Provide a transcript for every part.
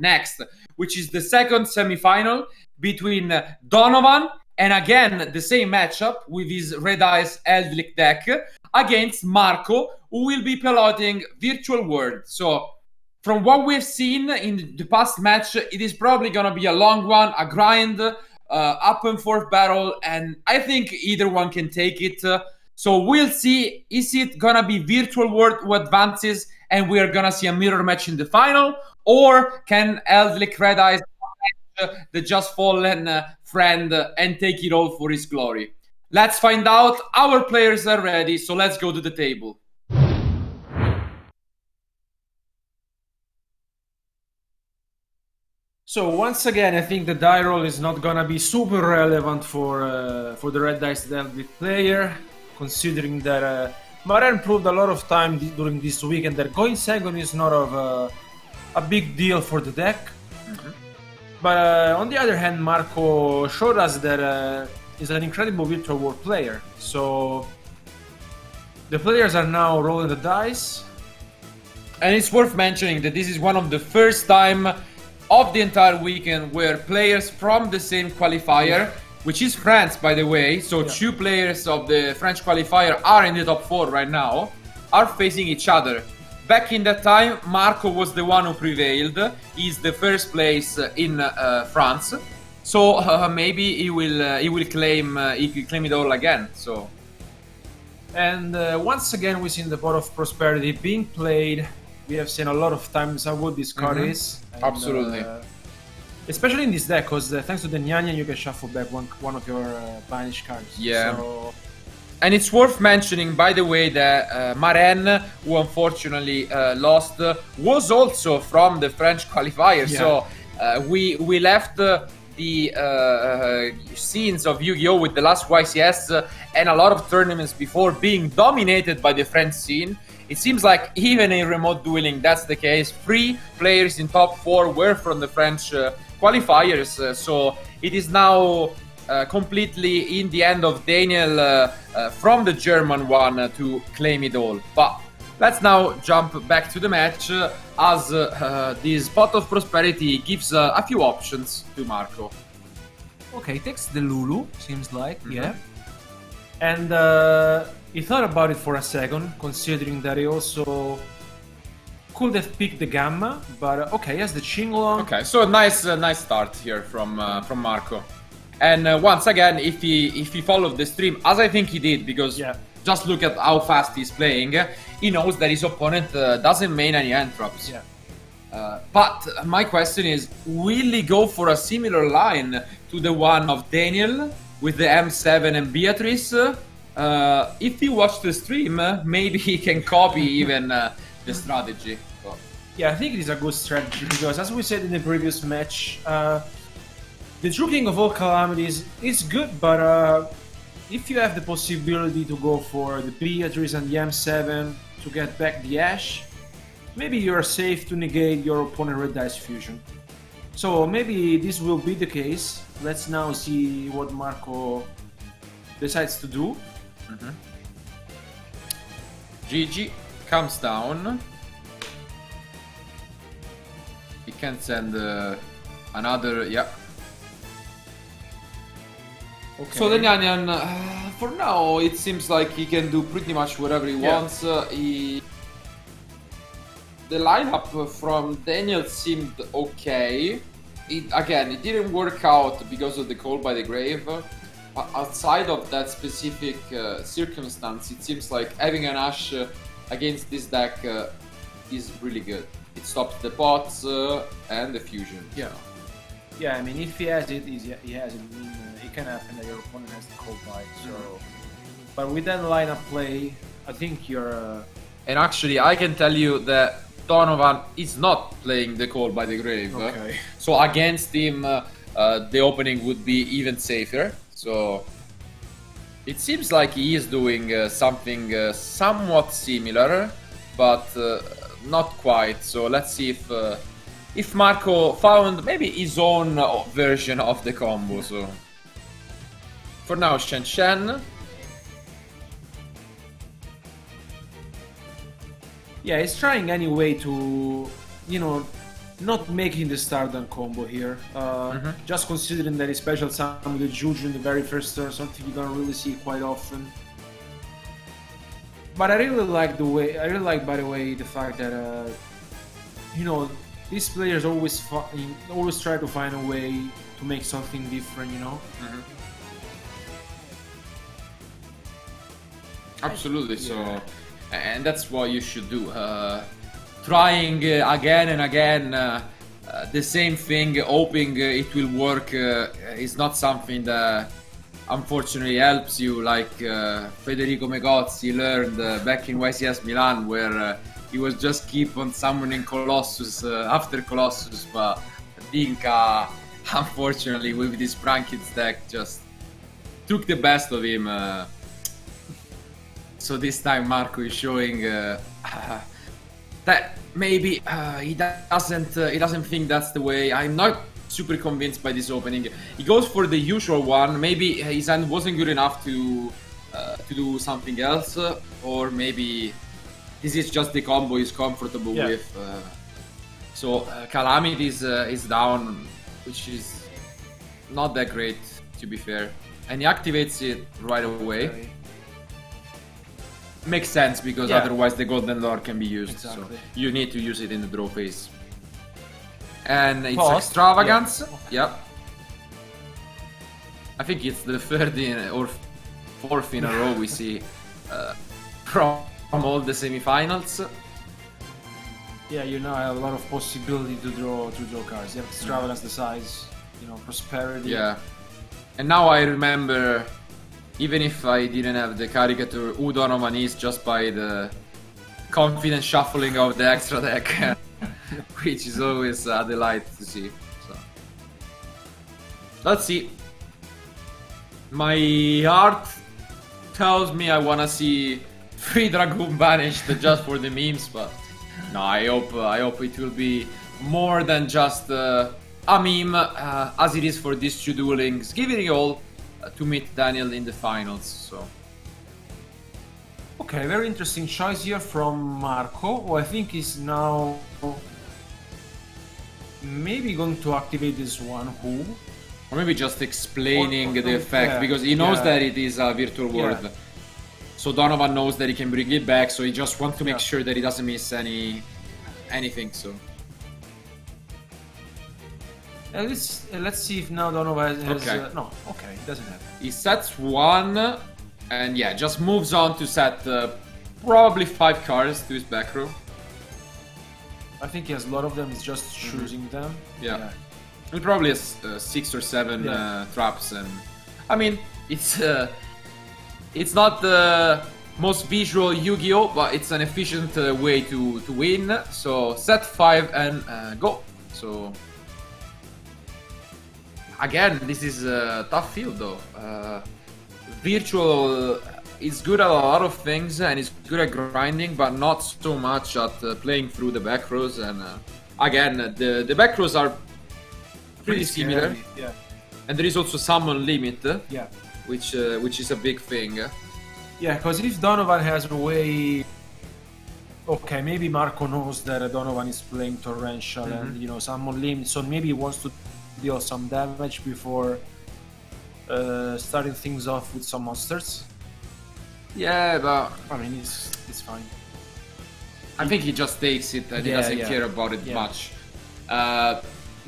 next, which is the second semi-final between Donovan and again the same matchup with his Red Eyes Eldritch deck against Marcó, who will be piloting Virtual World. So from what we've seen in the past match, it is probably gonna be a long one, a grind, up and forth battle, and I think either one can take it. So we'll see, is it gonna be Virtual World who advances and we are gonna see a mirror match in the final, or can Eldritch Red Eyes the just fallen friend and take it all for his glory? Let's find out. Our players are ready, so let's go to the table. So once again, I think the die roll is not gonna be super relevant for the Red Dice Eldritch player, considering that Maren proved a lot of time during this week, and that going second is not of a big deal for the deck. But on the other hand, Marcó showed us that he's an incredible Virtual World player. So the players are now rolling the dice. And it's worth mentioning that this is one of the first time of the entire weekend where players from the same qualifier, which is France, by the way, so two players of the French qualifier are in the top 4 right now, are facing each other. Back in that time, Marcó was the one who prevailed. He's the first place in France, so maybe he will claim it all again. So, and once again, we've seen the Pot of Prosperity being played. We have seen a lot of times how good this card is. And, absolutely. Especially in this deck, because thanks to the Nyanya, you can shuffle back one of your banished cards. Yeah. So... And it's worth mentioning, by the way, that Maren, who unfortunately lost, was also from the French qualifier. Yeah. So we left the scenes of Yu-Gi-Oh! With the last YCS and a lot of tournaments before being dominated by the French scene. It seems like even in remote dueling, that's the case. 3 players in top 4 were from the French qualifiers. So it is now completely in the end of Daniel from the German one to claim it all. But let's now jump back to the match as this Pot of Prosperity gives a few options to Marcó. Okay, takes the Lulu, seems like, yeah. And he thought about it for a second, considering that he also could have picked the Gamma, but okay, he has the Qinglong. Okay, so a nice start here from Marcó. And once again, if he followed the stream, as I think he did, because just look at how fast he's playing, he knows that his opponent doesn't main any entrops. Yeah. But my question is, will he go for a similar line to the one of Daniel with the M7 and Beatrice? If he watched the stream, maybe he can copy even the strategy. So. Yeah, I think it is a good strategy, because as we said in the previous match, the True King of all calamities is good, but if you have the possibility to go for the Beatrice and the M7 to get back the Ash, maybe you're safe to negate your opponent Red Dice Fusion. So maybe this will be the case. Let's now see what Marcó decides to do. GG comes down. He can send another, Okay. So the Nyanyan, for now, it seems like he can do pretty much whatever he wants. The lineup from Daniel seemed okay. It didn't work out because of the Call by the Grave. Outside of that specific circumstance, it seems like having an Ash against this deck is really good. It stops the pots and the fusion. Yeah. So. Yeah, I mean, if he has it, he has it. I mean, it can happen that your opponent has the Cold Bite. So, but with that lineup play, I think you're. And actually, I can tell you that Donovan is not playing the Call by the Grave. Okay. So against him, the opening would be even safer. So it seems like he is doing something somewhat similar, but not quite. So let's see if Marcó found maybe his own version of the combo. So for now, Shen. Yeah, he's trying anyway to, not making the Stardom combo here. Just considering that he special summon with the Juju in the very first turn, something you don't really see quite often. But I really like the way. I really like, by the way, the fact that you know, these players always try to find a way to make something different. You know. Absolutely. So, and that's what you should do. Trying again and again the same thing, hoping it will work, is not something that unfortunately helps you, like Federico Megozzi learned back in YCS Milan, where he was just keep on summoning Colossus after Colossus, but Dinka, unfortunately, with this Brankits deck, just took the best of him. So this time Marco is showing that maybe he doesn't think that's the way. I'm not super convinced by this opening. He goes for the usual one. Maybe his hand wasn't good enough to do something else, or maybe this is just the combo he's comfortable with. So Calamity is down, which is not that great, to be fair, and he activates it right away. Makes sense, because otherwise the Golden Lord can be used, so you need to use it in the draw phase. And it's Extravagance. I think it's the third or fourth in a row we see from all the semifinals. Yeah, you know, I have a lot of possibility to draw cards. You have Extravagance, the size, you know, Prosperity. Yeah, and now I remember, even if I didn't have the caricature, who Donovan is just by the confident shuffling of the extra deck, which is always a delight to see. So, let's see. My heart tells me I wanna see 3 Dragoon banished just for the memes, but no, I hope it will be more than just a meme, as it is for these 2 duelings, giving it all to meet Daniel in the finals. So okay, very interesting choice here from Marco, who I think is now maybe going to activate this one, or maybe just explaining the effect, because he knows that it is a virtual world. So Donovan knows that he can bring it back, so he just wants to make sure that he doesn't miss anything. So let's see if now Donovan has... no, okay, he doesn't have it. He sets 1, and just moves on to set probably 5 cards to his back row. I think he has a lot of them, he's just choosing them. He probably has 6 or 7 traps, and I mean, it's not the most visual Yu-Gi-Oh, but it's an efficient way to win. So set 5 and go. So again, this is a tough field though. Virtual is good at a lot of things and is good at grinding, but not so much at playing through the back rows. And again, the back rows are pretty similar. And there is also summon limit, which is a big thing. Yeah, because if Donovan has a way... Okay, maybe Marco knows that Donovan is playing Torrential and, you know, summon limit, so maybe he wants to deal some damage before starting things off with some monsters. Yeah, but I mean, it's fine. I think he just takes it and he doesn't care about it much.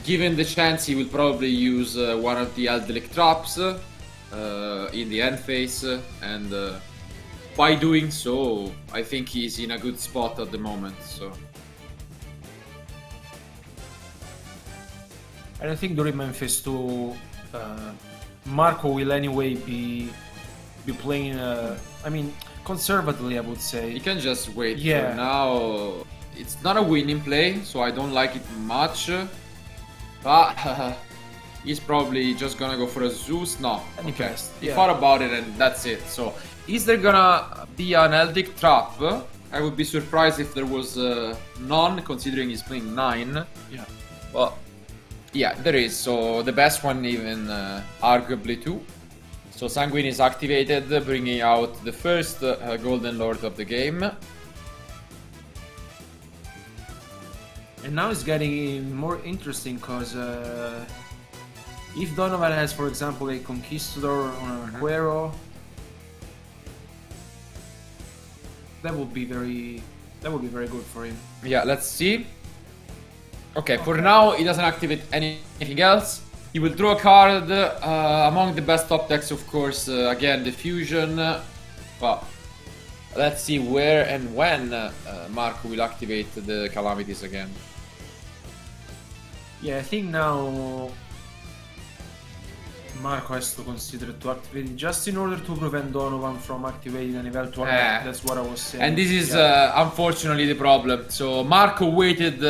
Given the chance, he will probably use one of the Eldelic traps in the end phase, and by doing so, I think he's in a good spot at the moment. So, and I think during main phase 2, Marco will anyway be playing. I mean, conservatively, I would say. He can just wait. For now, it's not a winning play, so I don't like it much. But he's probably just gonna go for a Zeus. No, okay. He thought about it and that's it. So, is there gonna be an Eldic trap? I would be surprised if there was none, considering he's playing 9. Yeah. Well, yeah, there is. So the best one, even arguably 2. So Sanguine is activated, bringing out the first Golden Lord of the game. And now it's getting more interesting because if Donovan has, for example, a Conquistador or a Cuero, that would be very good for him. Yeah, let's see. Okay, for now he doesn't activate anything else. He will draw a card. Among the best top decks, of course, again the fusion. But let's see where and when Marco will activate the calamities again. Yeah, I think now Marco has to consider to activate it just in order to prevent Donovan from activating an eventual deck. That's what I was saying. And this is unfortunately the problem. So Marco waited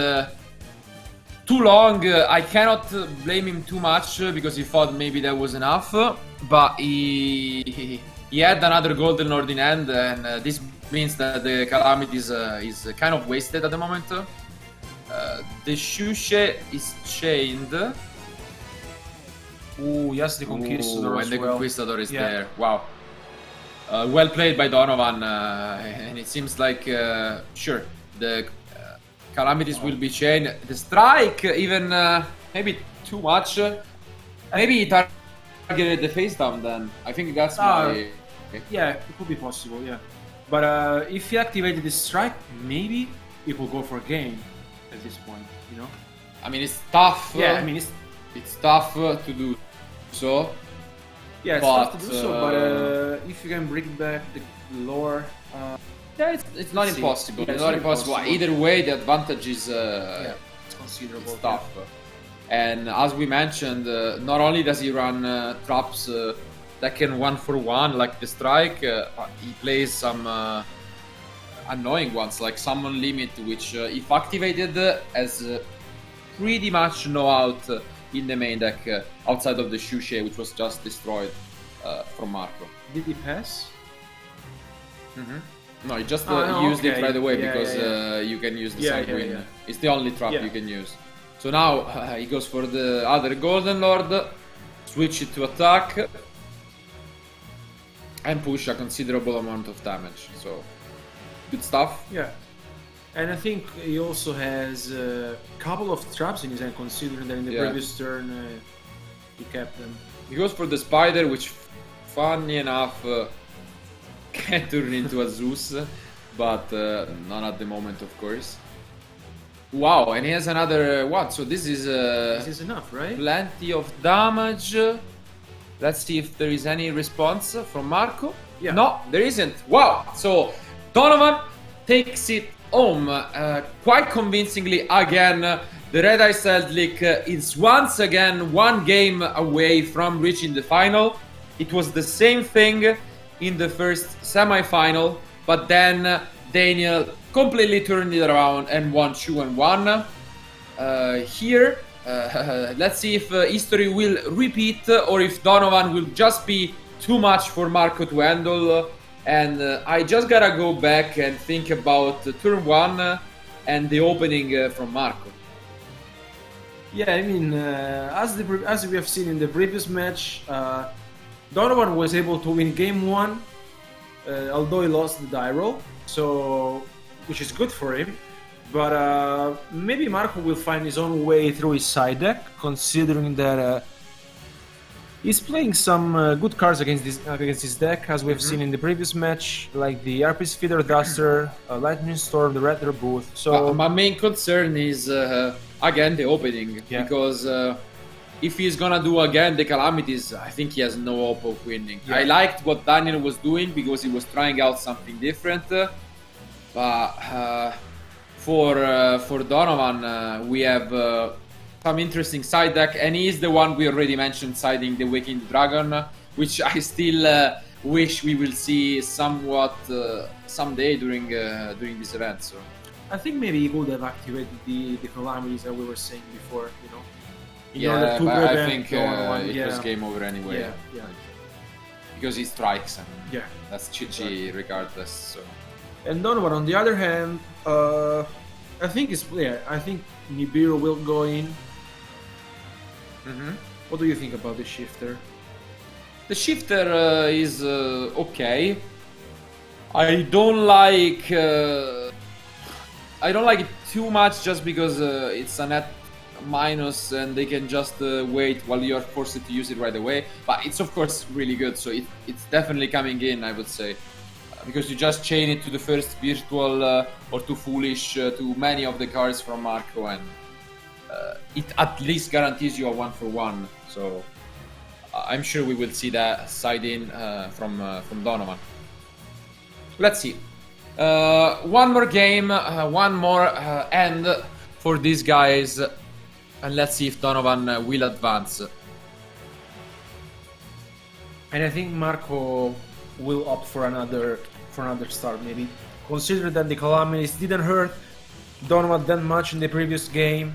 too long. I cannot blame him too much because he thought maybe that was enough. But he had another Golden Lord in hand, and this means that the calamities is kind of wasted at the moment. The SHUEISHA is chained. Ooh, yes, the Conquistador and the well. Conquistador is there. Wow. Well played by Donovan, and it seems like, sure, the calamities will be chained. The strike, even maybe too much. Maybe he targeted the face down then. I think that's my... Yeah, it could be possible, yeah. But if he activated the strike, maybe he could go for a game at this point, you know? I mean, it's tough. Yeah, I mean, it's tough to do so. Yeah, it's tough to do so, but if you can bring back the lore... yeah, it's not impossible. It's not impossible. Either way, the advantage is it's considerable. It's tough. And as we mentioned, not only does he run traps that can 1-for-1 like the strike, he plays some annoying ones like summon limit, which if activated has pretty much no out in the main deck outside of the SHUEISHA, which was just destroyed from Marco. Did he pass? No, he just used it right away because you can use the Sanguine. Yeah. It's the only trap you can use. So now he goes for the other Golden Lord, switch it to attack, and push a considerable amount of damage. So, good stuff. Yeah. And I think he also has a couple of traps in his hand, considering that in the previous turn he kept them. He goes for the Spider, which, funny enough, can turn into a Zeus, but not at the moment, of course. Wow, and he has another one, so this is enough, right? Plenty of damage. Let's see if there is any response from Marco. Yeah. No, there isn't. Wow, so Donovan takes it home quite convincingly again. The Red Ice Eldlik is once again one game away from reaching the final. It was the same thing in the first semi-final, but then Daniel completely turned it around and won 2-1. Here, let's see if history will repeat or if Donovan will just be too much for Marco to handle. And I just gotta go back and think about turn 1 and the opening from Marco. Yeah, I mean, as we have seen in the previous match, Donovan was able to win game 1, although he lost the die roll, so which is good for him. But maybe Marco will find his own way through his side deck, considering that he's playing some good cards against his deck, as we've seen in the previous match, like the RP Feeder Duster, Lightning Storm, the Red Booth. So my main concern is again the opening, because if he's gonna do again the calamities, I think he has no hope of winning. I liked what Daniel was doing because he was trying out something different, but for Donovan, we have some interesting side deck, and he is the one we already mentioned siding the Waking Dragon, which I still wish we will see somewhat someday during this event. So I think maybe he could have activated the calamities that we were saying before, you know. Yeah, but I think it was game over anyway. Yeah. Because he strikes, and that's GG regardless. So. And Donovan, on the other hand, I think I think Nibiru will go in. What do you think about the shifter? The shifter is okay. I don't like. I don't like it too much just because it's a net minus and they can just wait while you're forced to use it right away. But it's of course really good, so it's definitely coming in, I would say. Because you just chain it to the first virtual or to foolish to many of the cards from Marco, and it at least guarantees you a 1-for-1. So I'm sure we will see that side in from Donovan. Let's see. One more game, one more end for these guys, and let's see if Donovan will advance. And I think Marco will opt for another start, maybe. Consider that the calamities didn't hurt Donovan that much in the previous game.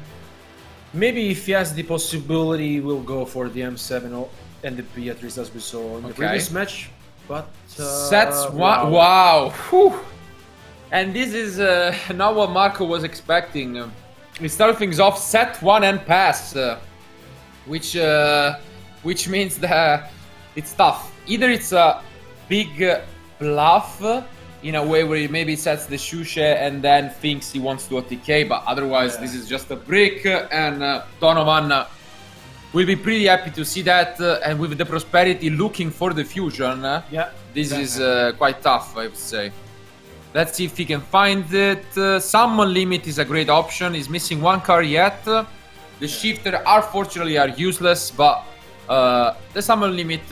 Maybe if he has the possibility, we'll go for the M7 and the Beatrice as we saw in the previous match. But sets one. Wow. Whew. And this is not what Marco was expecting. We start things off set 1 and pass, which means that it's tough. Either it's a big bluff in a way where he maybe sets the SHUEISHA and then thinks he wants to OTK, but otherwise this is just a brick, and Donovan will be pretty happy to see that, and with the Prosperity looking for the fusion, this is quite tough, I would say. Let's see if he can find it. Summon Limit is a great option. He's missing one card yet. The Shifter unfortunately are useless, but the Summon Limit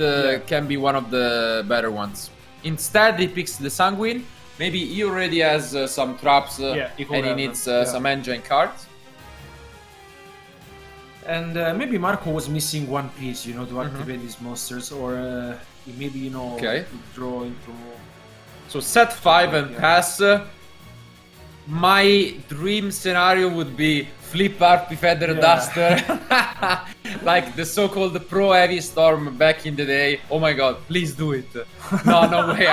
can be one of the better ones. Instead, he picks the Sanguine. Maybe he already has some traps and he needs some engine cards. And maybe Marco was missing one piece, to activate these monsters, or maybe, to draw into... So set 5 and pass. My dream scenario would be flip Harpy Feather Duster, like the so-called Pro Heavy Storm back in the day. Oh my god, please do it. No way.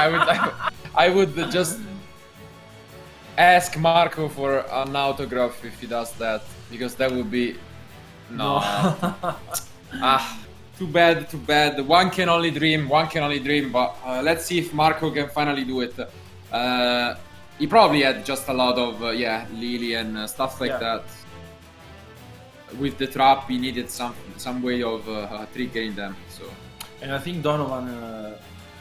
I would just ask Marco for an autograph if he does that, because that would be too bad. One can only dream, but let's see if Marco can finally do it. He probably had just a lot of Lily and stuff like that. With the trap, he needed some way of triggering them. So, and I think Donovan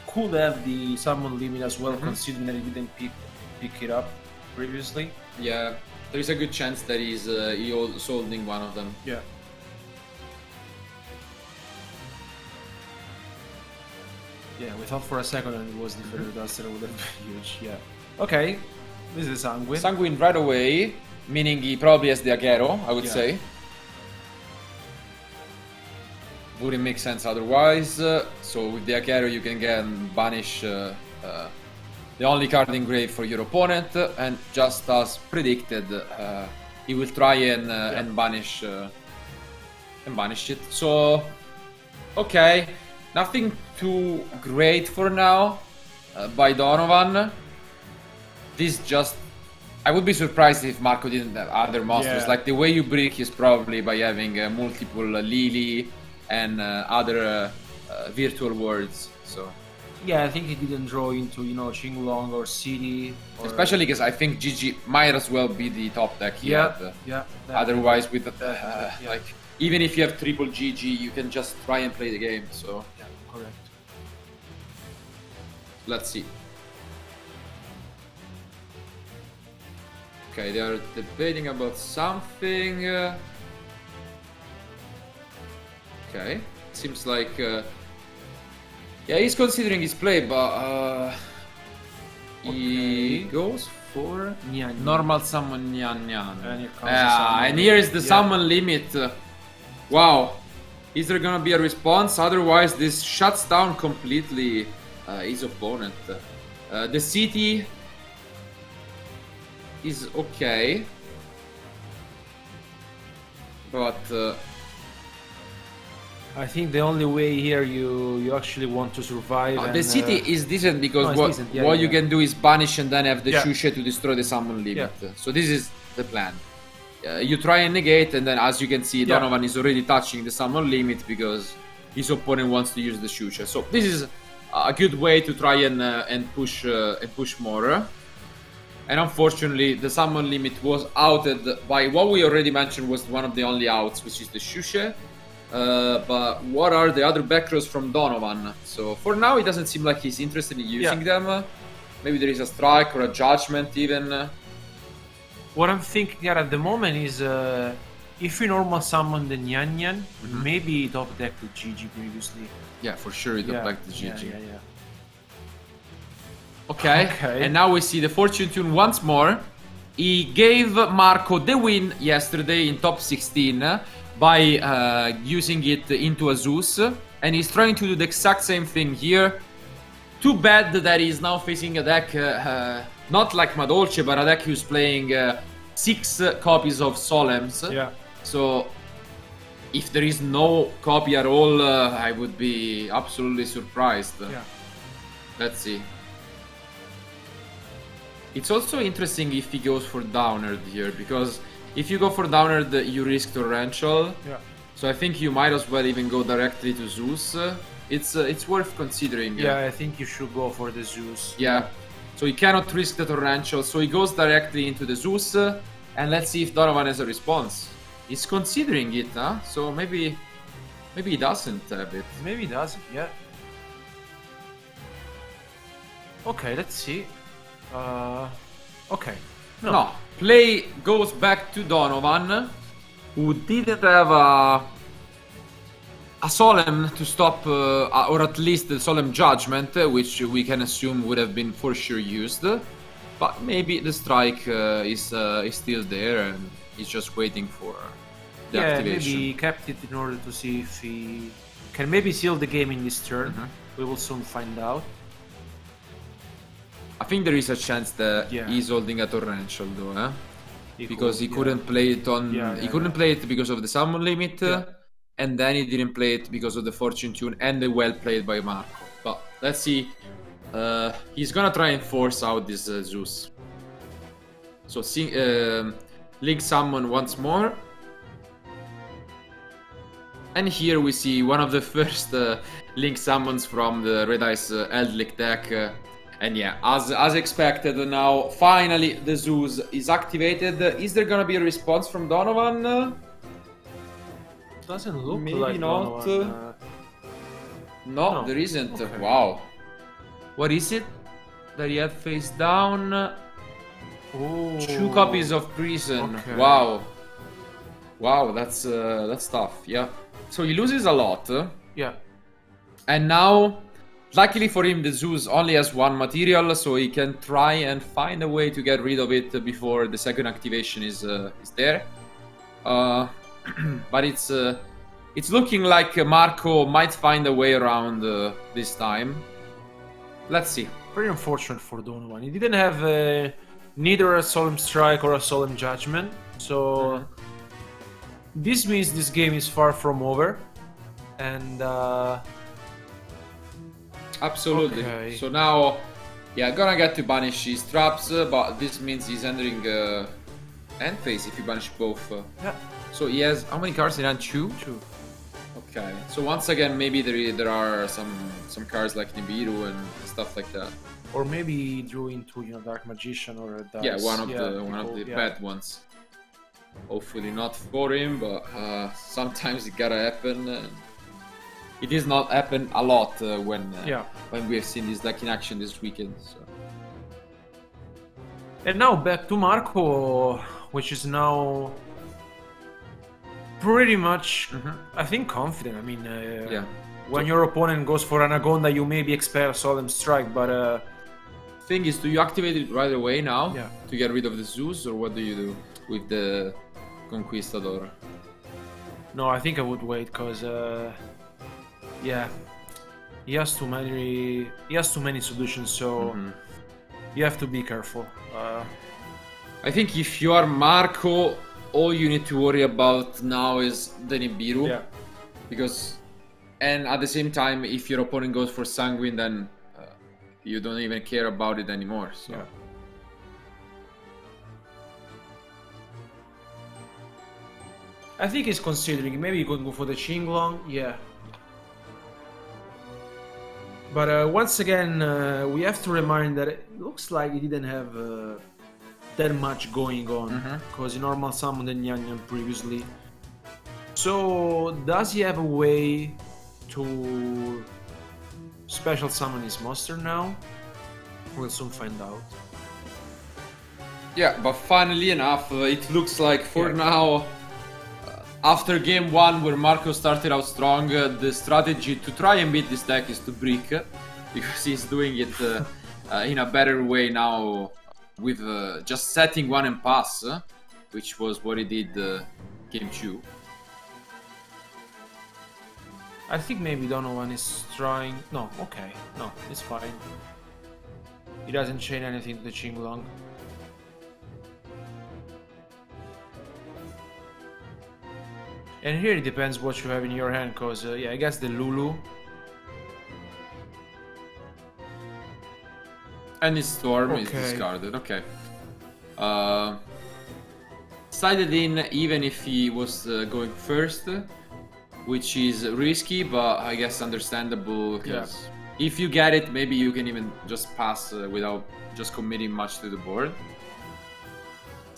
could have the Summon Limit as well, considering that he didn't pick it up previously. Yeah, there is a good chance that he's holding one of them. Yeah. Yeah, we thought for a second and it was the Feather Duster, would have been huge. Yeah. Okay, this is Sanguine. Sanguine right away, meaning he probably has the Aguero, I would say. Wouldn't make sense otherwise. So with the Aguero you can banish the only card in grave for your opponent, and just as predicted, he will try and banish it. So okay, nothing too great for now by Donovan. I would be surprised if Marco didn't have other monsters. Like the way you break is probably by having multiple Lily and other virtual words. So yeah, I think he didn't draw into Qinglong or City, especially because I think GG might as well be the top deck he had. Otherwise, with like even if you have triple GG, you can just try and play the game. So yeah, correct. Let's see. Okay, they are debating about something. Okay, seems like he's considering his play, but he goes for normal summon Nyan Nyan. And here is the summon limit. Wow, is there gonna be a response? Otherwise, this shuts down completely his opponent. The city is okay, but I think the only way here you actually want to survive. The city is decent because what you can do is banish and then have the SHUEISHA to destroy the summon limit. So this is the plan. You try and negate, and then as you can see, Donovan is already touching the summon limit because his opponent wants to use the SHUEISHA. So this is a good way to try and push more. And unfortunately, the summon limit was outed by what we already mentioned was one of the only outs, which is the SHUEISHA. But what are the other back rows from Donovan? So for now, it doesn't seem like he's interested in using them. Maybe there is a strike or a judgment even. What I'm thinking at the moment is if we normal summon the Nyan Nyan, maybe top deck with GG previously. Yeah, for sure, he top decked the GG. Yeah. Okay, and now we see the Fortune Tune once more. He gave Marco the win yesterday in top 16 by using it into a Zeus, and he's trying to do the exact same thing here. Too bad that he's now facing a deck not like Madolce, but a deck who's playing 6 copies of Solemns. Yeah. So if there is no copy at all, I would be absolutely surprised. Yeah. Let's see. It's also interesting if he goes for Downerd here, because if you go for Downerd, you risk Torrential. Yeah. So I think you might as well even go directly to Zeus. It's worth considering. Yeah, I think you should go for the Zeus. Yeah. So he cannot risk the Torrential, so he goes directly into the Zeus. And let's see if Donovan has a response. He's considering it, huh? So maybe he doesn't have it. Maybe he doesn't, yeah. Okay, let's see. Okay. No. Play goes back to Donovan, who didn't have a Solemn to stop, or at least the Solemn Judgment, which we can assume would have been for sure used. But maybe the strike is still there and he's just waiting for the activation. Maybe he kept it in order to see if he can maybe seal the game in this turn. We will soon find out. I think there is a chance that he's holding a Torrential though, eh? Because he couldn't play it on. He couldn't play it because of the summon limit, and then he didn't play it because of the Fortune Tune and the well played by Marco. But let's see. He's gonna try and force out this Zeus. So Link summon once more. And here we see one of the first Link summons from the Red Ice Eldlik deck. And yeah, as expected, now finally the Zeus is activated. Is there gonna be a response from Donovan? Doesn't look maybe like not. Donovan, no, there isn't. Okay. Wow. What is it that he had face down? Ooh. 2 copies of Prison. Okay. Wow, that's tough. Yeah. So he loses a lot. Yeah. And now, luckily for him, the Zeus only has 1 material, so he can try and find a way to get rid of it before the second activation is there. But it's looking like Marco might find a way around this time. Let's see. Very unfortunate for Donovan. He didn't have neither a Solemn Strike or a Solemn Judgment, so this means this game is far from over. And absolutely. Okay. So now, gonna get to banish his traps, but this means he's entering end phase if you banish both. Yeah. So he has how many cards in hand? 2? 2. Okay. So once again, maybe there are some cards like Nibiru and stuff like that. Or maybe he drew into Dark Magician or a dice. Yeah, one of the bad ones. Hopefully not for him, but sometimes it gotta happen. It does not happen a lot when we have seen this deck in action this weekend. So. And now back to Marco, which is now pretty much, I think, confident. I mean, when your opponent goes for Anaconda, you maybe expect a Solemn Strike, but thing is, do you activate it right away now Yeah. to get rid of the Zeus, or what do you do with the Conquistador? No, I think I would wait because, yeah, he has too many solutions, so you have to be careful. I think if you are Marco, all you need to worry about now is the Nibiru. Yeah. Because, and at the same time, if your opponent goes for Sanguine, then you don't even care about it anymore. So. Yeah. I think he's considering, maybe he could go for the Qinglong, yeah. But once again, we have to remind that it looks like he didn't have that much going on because he normal summoned the Nyan previously. So does he have a way to special summon his monster now? We'll soon find out. Yeah, but funnily enough, it looks like for now, after game 1 where Marco started out strong, the strategy to try and beat this deck is to brick, because he's doing it in a better way now with just setting 1 and pass, which was what he did game 2. I think maybe Donovan is trying... No, okay. No, it's fine. He doesn't chain anything to the Qinglong. And here it depends what you have in your hand, because, yeah, I guess the Lulu. And his Storm is discarded, okay. Sided in even if he was going first, which is risky, but I guess understandable, because if you get it, maybe you can even just pass without just committing much to the board.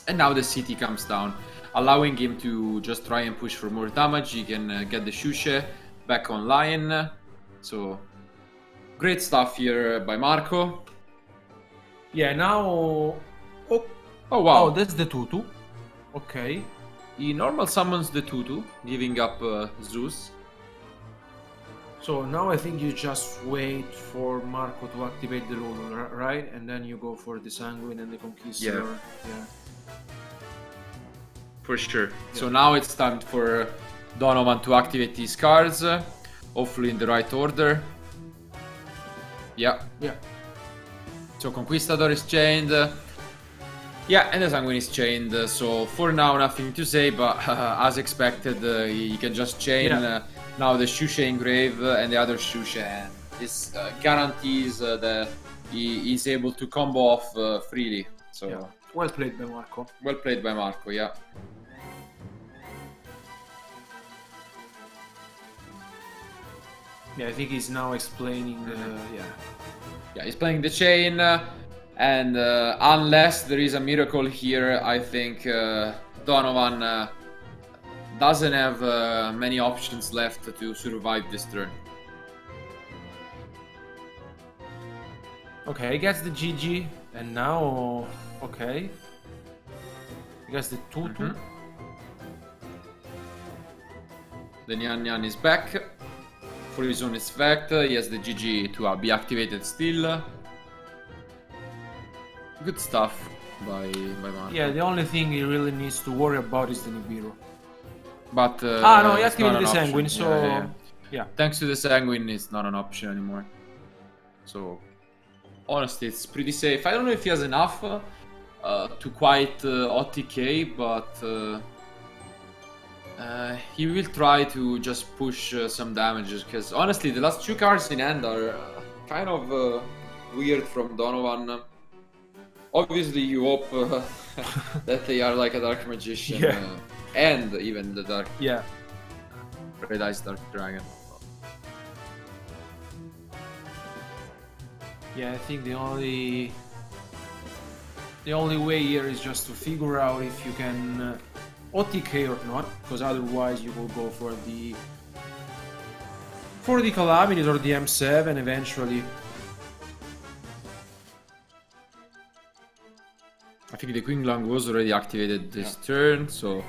And now the city comes down, allowing him to just try and push for more damage. He can get the SHUEISHA back online. So, great stuff here by Marco. Yeah, now... Oh wow. Oh, that's the Tutu. Okay. He normal summons the Tutu, giving up Zeus. So now I think you just wait for Marco to activate the Lulu, right? And then you go for the Sanguine and the Conquistador. Yeah. For sure. So now it's time for Donovan to activate these cards, hopefully in the right order. Yeah. So Conquistador is chained. Yeah, and the Sanguine is chained. So for now, nothing to say, but as expected, he can just chain now the SHUEISHA Engrave and the other SHUEISHA, and this guarantees that he is able to combo off freely. So well played by Marco. Well played by Marco, yeah. Yeah, I think he's now explaining. Yeah, he's playing the chain, and unless there is a miracle here, I think Donovan doesn't have many options left to survive this turn. Okay, he gets the GG, and now he gets the Tutu. The Nyan is back for his own effect. He has the GG to be activated still. Good stuff by Marco. Yeah, the only thing he really needs to worry about is the Nibiru. But no, he activated the Sanguine, so yeah. Thanks to the Sanguine, it's not an option anymore. So honestly, it's pretty safe. I don't know if he has enough to quite OTK, but he will try to just push some damages, because honestly the last 2 cards in hand are kind of weird from Donovan. Obviously you hope that they are like a Dark Magician and even the Dark Red Eyes Dark Dragon. Yeah, I think the only way here is just to figure out if you can OTK or not, because otherwise you will go for the Calamities or the M7 eventually. I think the Qinglong was already activated this turn, so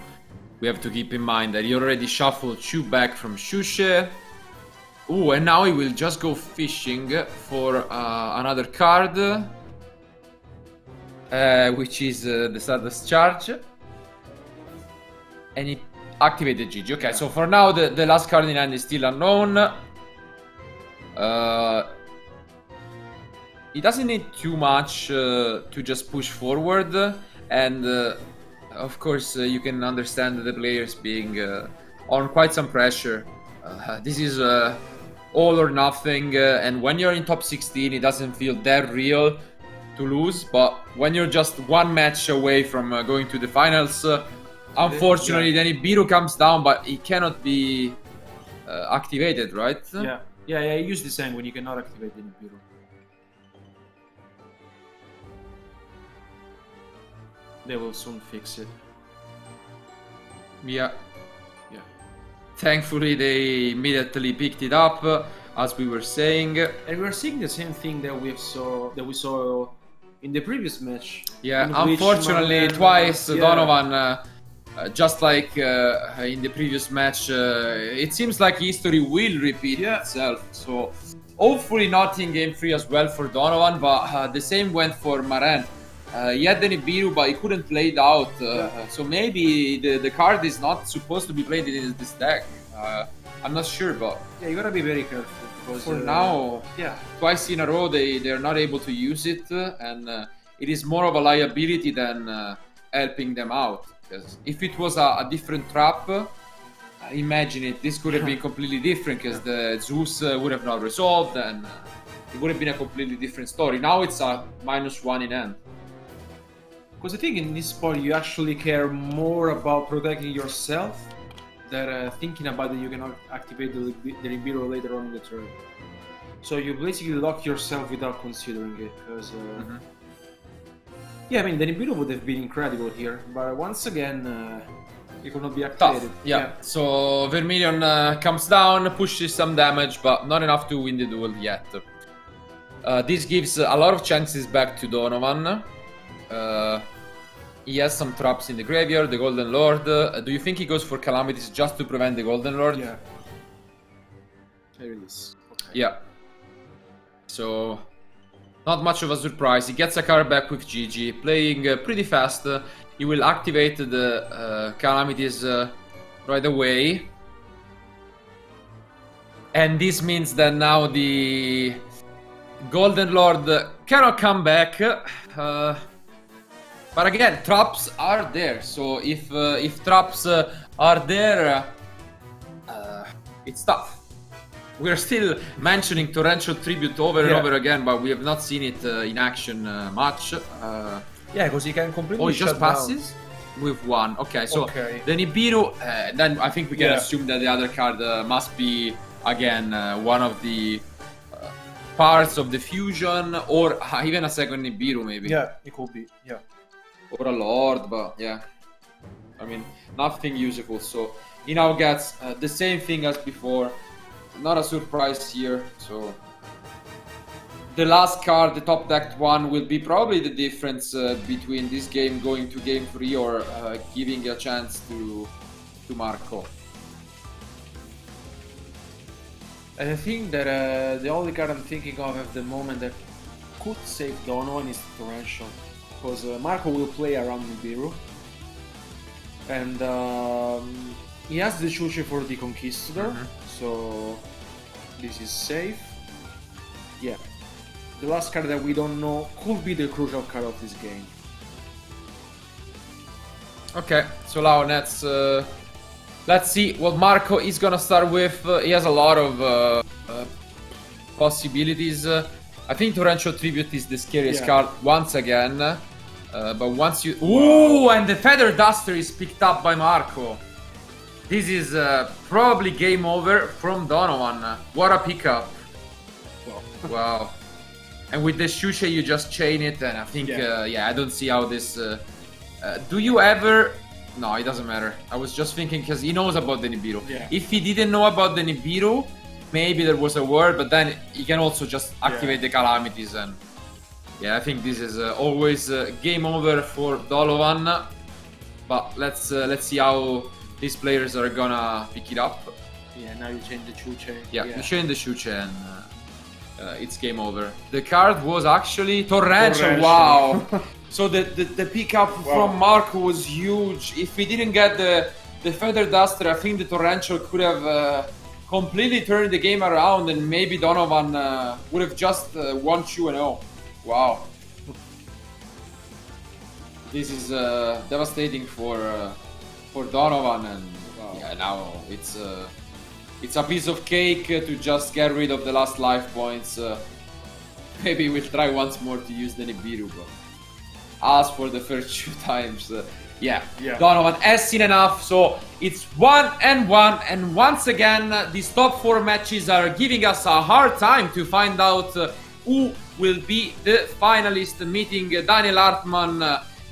we have to keep in mind that he already shuffled 2 back from SHUEISHA. Ooh, and now he will just go fishing for another card, which is the Stardust Charge. And he activated GG. Okay, so for now the last card in hand is still unknown. He doesn't need too much to just push forward, and of course you can understand the players being on quite some pressure. This is all or nothing, and when you're in top 16 it doesn't feel that real to lose, but when you're just 1 match away from going to the finals, unfortunately then Nibiru comes down, but he cannot be activated, right? Yeah, use the Sanguine, you cannot activate the Nibiru. They will soon fix it. Yeah. Thankfully, they immediately picked it up, as we were saying. And we're seeing the same thing that we saw in the previous match. Yeah, unfortunately, twice Donovan, just like in the previous match, it seems like history will repeat itself. So hopefully not in game 3 as well for Donovan, but the same went for Maren. He had the Nibiru, but he couldn't play it out. So maybe the card is not supposed to be played in this deck. I'm not sure, but yeah, you gotta be very careful. Because, for now, twice in a row they're not able to use it, and it is more of a liability than helping them out. Because if it was a different trap, imagine it. This could have been completely different, because the Zeus would have not resolved, and it would have been a completely different story. Now it's a -1 in hand. Because I think in this point you actually care more about protecting yourself than thinking about that you can activate the Nibiru later on in the turn. So you basically lock yourself without considering it. Because yeah, I mean the Nibiru would have been incredible here, but once again it could not be activated. Yeah. So Vermilion comes down, pushes some damage, but not enough to win the duel yet. This gives a lot of chances back to Donovan. He has some traps in the graveyard, the Golden Lord. Do you think he goes for Calamities just to prevent the Golden Lord? Yeah. There it is. Okay. Yeah. So, not much of a surprise. He gets a card back with GG, playing pretty fast. He will activate the Calamities right away. And this means that now the Golden Lord cannot come back. But again, traps are there. So if traps are there, it's tough. We're still mentioning Torrential Tribute over and over again, but we have not seen it in action much. Yeah, because he can completely he just passes with 1. Okay, so the Nibiru, then I think we can assume that the other card must be, again, one of the parts of the fusion, or even a second Nibiru maybe. Yeah, it could be, or a Lord, but yeah, I mean, nothing useful. So he now gets the same thing as before. Not a surprise here. So the last card, the top decked one, will be probably the difference between this game going to game 3 or giving a chance to Marcó. And I think that the only card I'm thinking of at the moment that could save Donovan is Torrential. Because Marcó will play around Nibiru. And he has the Shushi for the Conquistador. So this is safe. Yeah. The last card that we don't know could be the crucial card of this game. Okay, so now let's see what Marcó is gonna start with. He has a lot of possibilities. I think Torrential Tribute is the scariest card once again. But once you... Ooh, and the Feather Duster is picked up by Marcó. This is probably game over from Donovan. What a pickup. Wow. And with the Shusha you just chain it, and I think, I don't see how this... do you ever... No, it doesn't matter. I was just thinking, because he knows about the Nibiru. If he didn't know about the Nibiru, maybe there was a word, but then he can also just activate the Calamities, and... Yeah, I think this is always game over for Donovan. But let's see how these players are gonna pick it up. Yeah, now you change the Chuche. Yeah, you change the Chuche, and it's game over. The card was actually Torrential. Wow. So the pickup from Marcó was huge. If we didn't get the Feather Duster, I think the Torrential could have completely turned the game around, and maybe Donovan would have just won 2-0. Wow. This is devastating for Donovan, and now it's a piece of cake to just get rid of the last life points. Maybe we'll try once more to use the Nibiru, but as for the first 2 times, Donovan has seen enough. So it's 1-1, and once again these top 4 matches are giving us a hard time to find out who will be the finalist, meeting Daniel Hartmann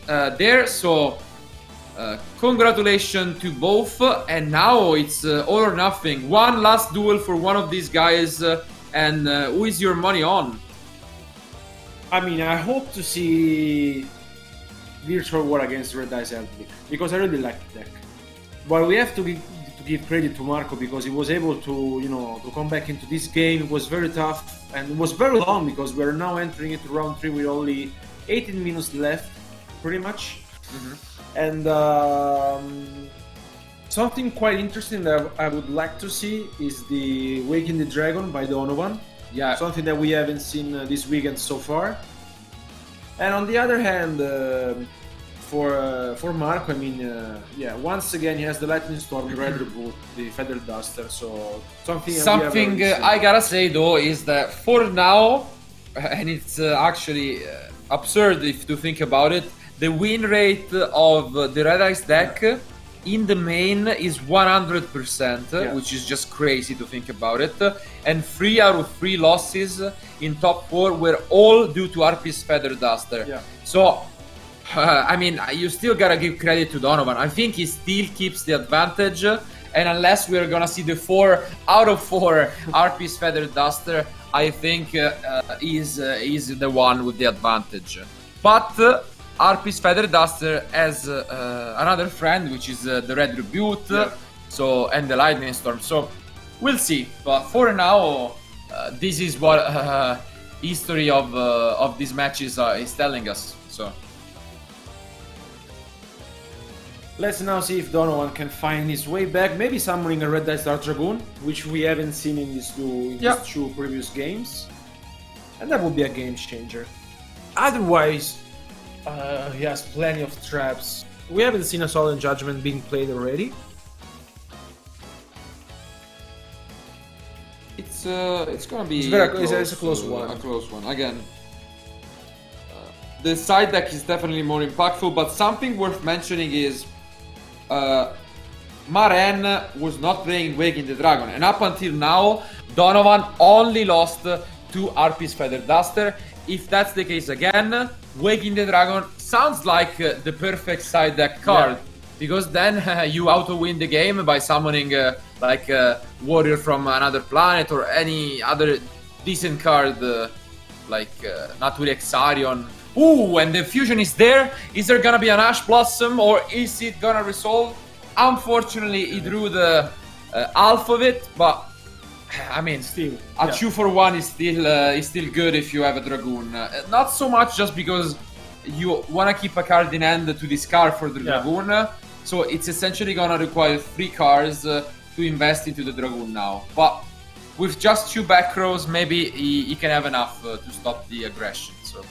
there. So congratulations to both. And now it's all or nothing. One last duel for one of these guys. And who is your money on? I mean, I hope to see Virtual War against Red Dice Eldritch, because I really like the deck. But we have to give credit to Marco, because he was able to, to come back into this game. It was very tough and it was very long, because we're now entering into round 3 with only 18 minutes left, pretty much. And something quite interesting that I would like to see is the Waking the Dragon by Donovan. Yeah, something that we haven't seen this weekend so far. And on the other hand, for Marco, I mean, once again he has the Lightning Storm, the Red Reboot, the Feather Duster. So something I gotta say though is that for now, and it's actually absurd if to think about it, the win rate of the Red Ice deck in the main is 100%, which is just crazy to think about it. And 3 out of 3 losses in top 4 were all due to RP's Feather Duster. So, I mean, you still gotta give credit to Donovan. I think he still keeps the advantage. And unless we're gonna see the 4 out of 4 RP's Feather Duster, I think is the one with the advantage. But RP's Feather Duster has another friend, which is the Red Rebuke, so, and the Lightning Storm. So we'll see. But for now, this is what history of these matches is telling us. So let's now see if Donovan can find his way back. Maybe summoning a Red Dice Dark Dragoon, which we haven't seen in these two previous games, and that would be a game changer. Otherwise, he has plenty of traps. We haven't seen a Solemn Judgment being played already. It's gonna be it's a close one. A close one again. The side deck is definitely more impactful, but something worth mentioning is Maren was not playing Waking the Dragon, and up until now, Donovan only lost to RP's Feather Duster. If that's the case again, Waking the Dragon sounds like the perfect side deck card, because then you auto-win the game by summoning like a warrior from another planet or any other decent card like Naturi Exarion. Ooh, and the fusion is there. Is there gonna be an Ash Blossom, or is it gonna resolve? Unfortunately, he drew the half of it, but I mean, still, a 2-for-1 is still good if you have a Dragoon. Not so much just because you want to keep a card in hand to discard for the Dragoon. So it's essentially gonna require 3 cards to invest into the Dragoon now. But with just 2 back rows, maybe he can have enough to stop the aggression. So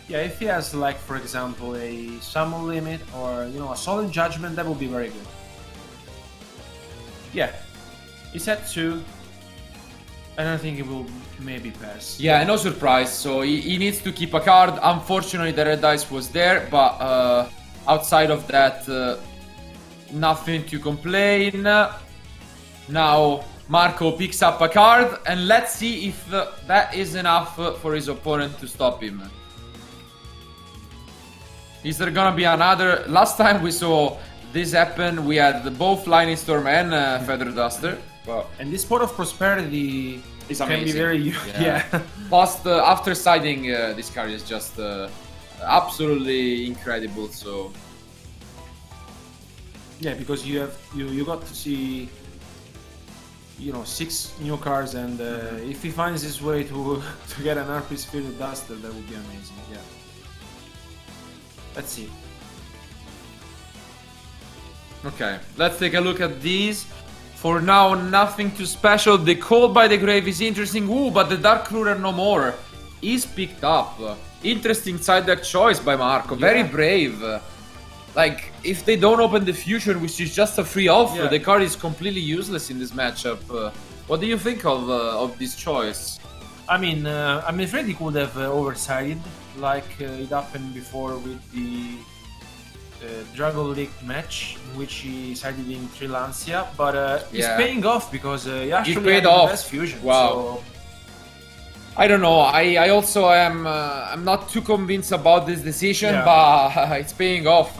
yeah, if he has, like, for example, a summon limit or a Solemn Judgment, that would be very good. Yeah, he's at 2. And I think it will maybe pass. Yeah, no surprise. So he needs to keep a card. Unfortunately, the Red Dice was there, but outside of that, nothing to complain. Now Marco picks up a card, and let's see if that is enough for his opponent to stop him. Is there gonna be another? Last time we saw this happen, we had both Lightning Storm and Feather Duster. And this Pot of Prosperity is can be very Plus, after siding, this card is just absolutely incredible. So yeah, because you got to see 6 new cards, and if he finds his way to get an RP's Feather Duster, that would be amazing. Yeah, let's see. Okay, let's take a look at these. For now, nothing too special. The Call by the Grave is interesting. Ooh, but the Dark Ruler no more is picked up. Interesting side deck choice by Marco. Very brave. Like, if they don't open the Fusion, which is just a free offer, the card is completely useless in this matchup. What do you think of this choice? I mean, I'm afraid he could have oversided, like it happened before with the Dragon League match, in which he sided in Trilancia, but it's paying off because he actually paid had off. the best fusion. Wow. So I don't know. I also am. I'm not too convinced about this decision, but it's paying off.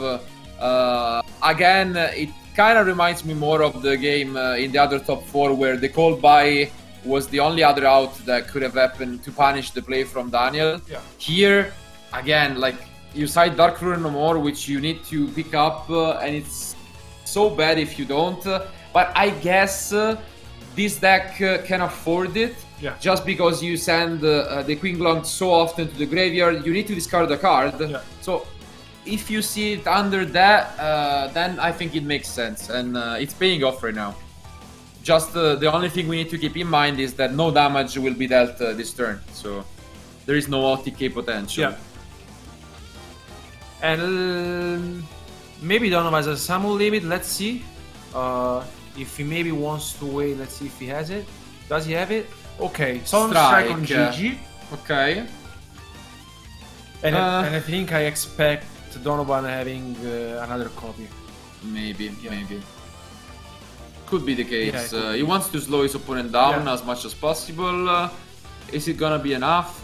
Again, it kind of reminds me more of the game in the other top 4 where the call by was the only other out that could have happened to punish the play from Daniel. Yeah. Here, again, like you side Dark Ruler no more, which you need to pick up, and it's so bad if you don't. But I guess this deck can afford it. Yeah. Just because you send the Queen Glunk so often to the graveyard, you need to discard a card. Yeah. So if you see it under that, then I think it makes sense, and it's paying off right now. Just the only thing we need to keep in mind is that no damage will be dealt this turn, so there is no OTK potential. Yeah. And maybe Donovan has a summon limit. Let's see if he maybe wants to wait. Let's see if he has it. Does he have it? Okay, Solemn Strike on GG. Okay. And I think I expect Donovan having another copy. Maybe. Could be the case. Yeah, he wants to slow his opponent down as much as possible. Is it gonna be enough?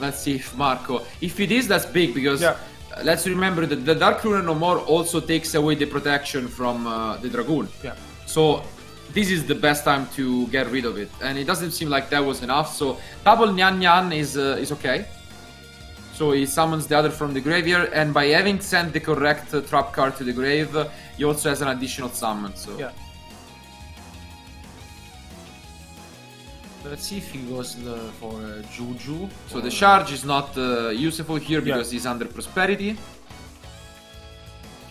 Let's see if Marco. If it is, that's big because let's remember that the Dark Ruler no more also takes away the protection from the Dragoon. Yeah. So this is the best time to get rid of it, and it doesn't seem like that was enough. So double Nyan Nyan is okay. So he summons the other from the graveyard, and by having sent the correct trap card to the grave, he also has an additional summon. So yeah. Let's see if he goes for Juju. So the charge is not useful here because he's under prosperity.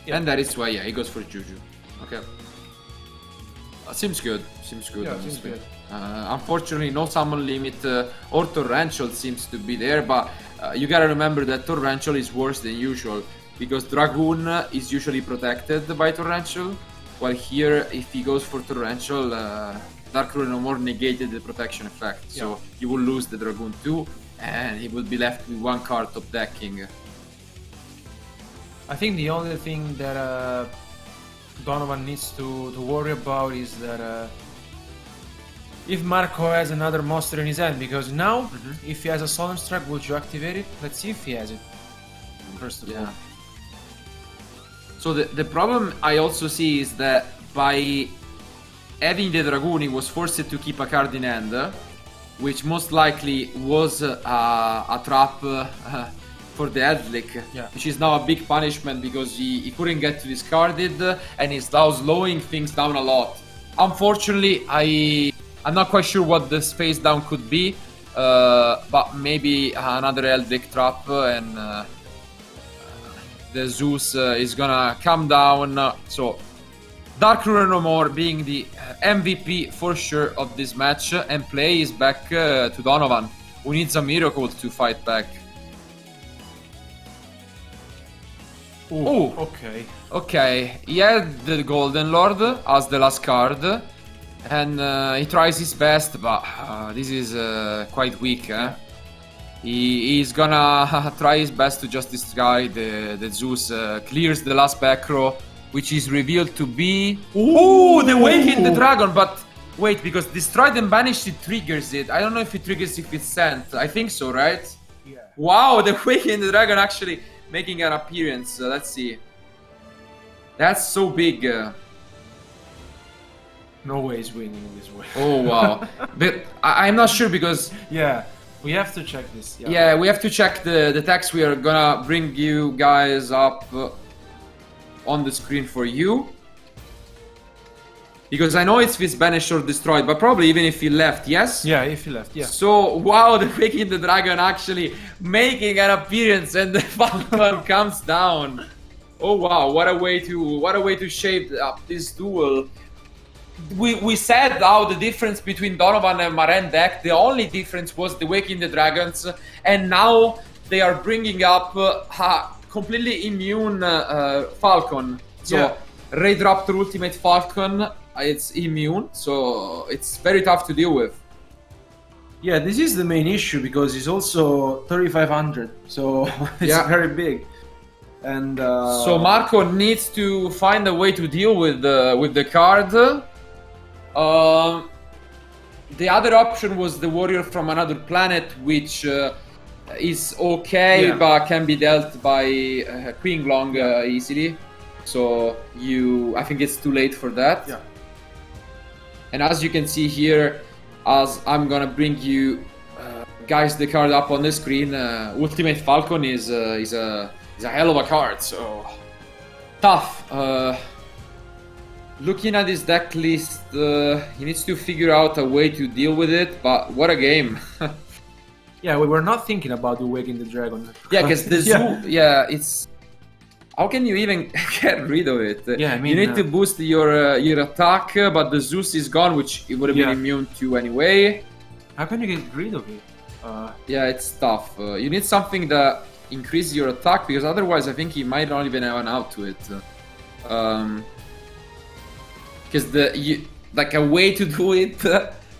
Yeah. And that is why, he goes for Juju. Okay. Seems good. Seems good. Yeah, seems good. Unfortunately, no summon limit or Torrential seems to be there, but you gotta remember that Torrential is worse than usual because Dragoon is usually protected by Torrential, while here, if he goes for Torrential, Dark Ruler no more negated the protection effect, so you will lose the Dragoon too, and he will be left with one card top decking. I think the only thing that Donovan needs to worry about is that if Marco has another monster in his hand, because now, if he has a Solemn Strike, would you activate it? Let's see if he has it, first of all. So the problem I also see is that by having the Dragoon, he was forced to keep a card in hand, which most likely was a trap for the Eldlik, which is now a big punishment because he couldn't get to discard it, and he's now slowing things down a lot. Unfortunately, I'm not quite sure what this face down could be, but maybe another Eldlik trap, and the Zeus is gonna come down. So Dark Ruler no more being the MVP for sure of this match, and play is back to Donovan, who needs a miracle to fight back. Ooh, okay. He had the Golden Lord as the last card, and he tries his best, but this is quite weak. He's gonna try his best to just discard the Zeus, clears the last back row, which is revealed to be... Ooh, the Waking the Dragon, but wait, because Destroyed and Banished, it triggers it. I don't know if it triggers if it's sent. I think so, right? Yeah. Wow, the Waking the Dragon actually making an appearance. Let's see. That's so big. No way he's winning this way. Oh, wow. But I'm not sure because... Yeah, we have to check this. Yeah, we have to check the text. We are gonna bring you guys up on the screen for you. Because I know it's banished or destroyed, but probably even if he left, yes? Yeah, if he left, yeah. So, wow, the Waking the Dragon actually making an appearance and the Falcon comes down. Oh wow, what a way to shape up this duel. We said how the difference between Donovan and Maren deck, the only difference was the Waking the Dragons, and now they are bringing up completely immune Falcon. So Raid Raptor Ultimate Falcon, it's immune, so it's very tough to deal with. Yeah, this is the main issue because it's also 3500, so it's very big. And so Marco needs to find a way to deal with the card. the other option was the warrior from another planet, which is okay, but can be dealt by Queen Long easily. So I think it's too late for that. Yeah. And as you can see here, as I'm gonna bring you guys the card up on the screen, Ultimate Falcon is a hell of a card. So tough. Looking at his deck list, he needs to figure out a way to deal with it. But what a game! Yeah, we were not thinking about Awakening the Dragon. Yeah, because the zoo, it's... How can you even get rid of it? Yeah, I mean... You need to boost your attack, but the Zeus is gone, which it would have been immune to anyway. How can you get rid of it? Yeah, it's tough. You need something that increases your attack, because otherwise I think he might not even have an out to it. Because like a way to do it...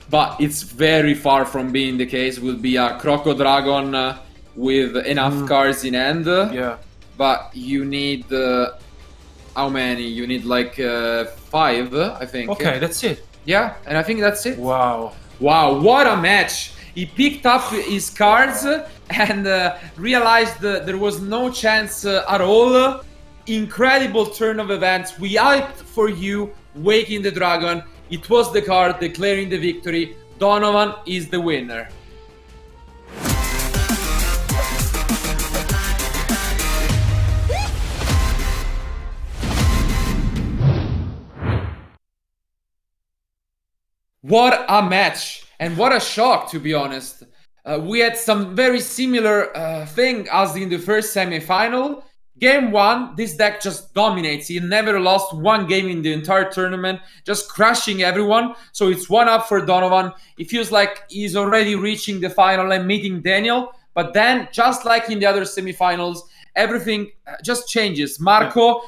But it's very far from being the case. Will be a Croco Dragon with enough cards in hand. Yeah. But you need how many? You need like 5, I think. Okay, that's it. Yeah, and I think that's it. Wow. Wow, what a match! He picked up his cards and realized there was no chance at all. Incredible turn of events. We hyped for you, Waking the Dragon. It was the card declaring the victory. Donovan is the winner. What a match! And what a shock, to be honest. We had some very similar thing as in the first semi-final. Game 1, this deck just dominates. He never lost one game in the entire tournament, just crushing everyone. So it's 1-up for Donovan. It feels like he's already reaching the final and meeting Daniel. But then, just like in the other semifinals, everything just changes. Marcó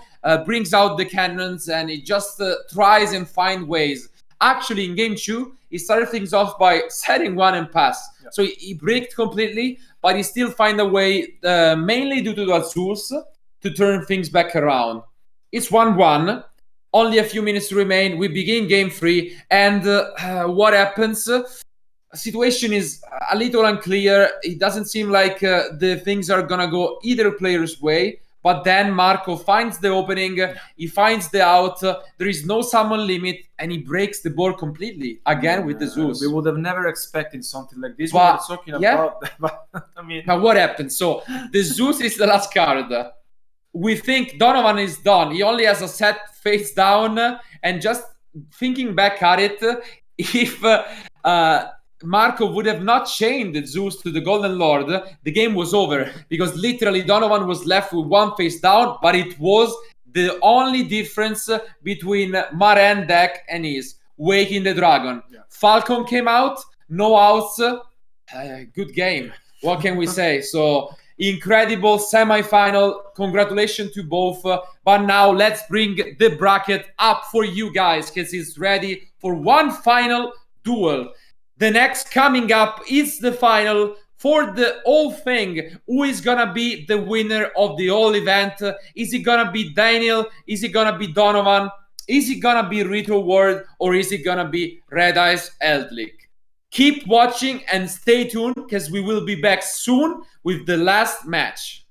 brings out the cannons and he just tries and find ways. Actually, in game 2, he started things off by setting 1 and pass. Yeah. So he bricked completely, but he still find a way, mainly due to the Zeus, to turn things back around. It's 1-1. Only a few minutes remain. We begin game 3. And what happens? The situation is a little unclear. It doesn't seem like the things are going to go either player's way. But then Marcó finds the opening. He finds the out. There is no summon limit. And he breaks the board completely. Again with the Zeus. We would have never expected something like this. But, we were talking about that. But, I mean... Now what happened? So the Zeus is the last card. We think Donovan is done. He only has a set face down. And just thinking back at it, if Marcó would have not chained the Zeus to the Golden Lord, the game was over. Because literally Donovan was left with one face down, but it was the only difference between Maren deck and his. Waking the Dragon. Yeah. Falcon came out, no outs. Good game. What can we say? So... incredible semi-final. Congratulations to both. But now let's bring the bracket up for you guys because it's ready for one final duel. The next coming up is the final for the whole thing. Who is gonna be the winner of the whole event? Is it gonna be Daniel? Is it gonna be Donovan? Is it gonna be Rito Ward? Or is it gonna be Red Eyes Eldlick? Keep watching and stay tuned because we will be back soon with the last match.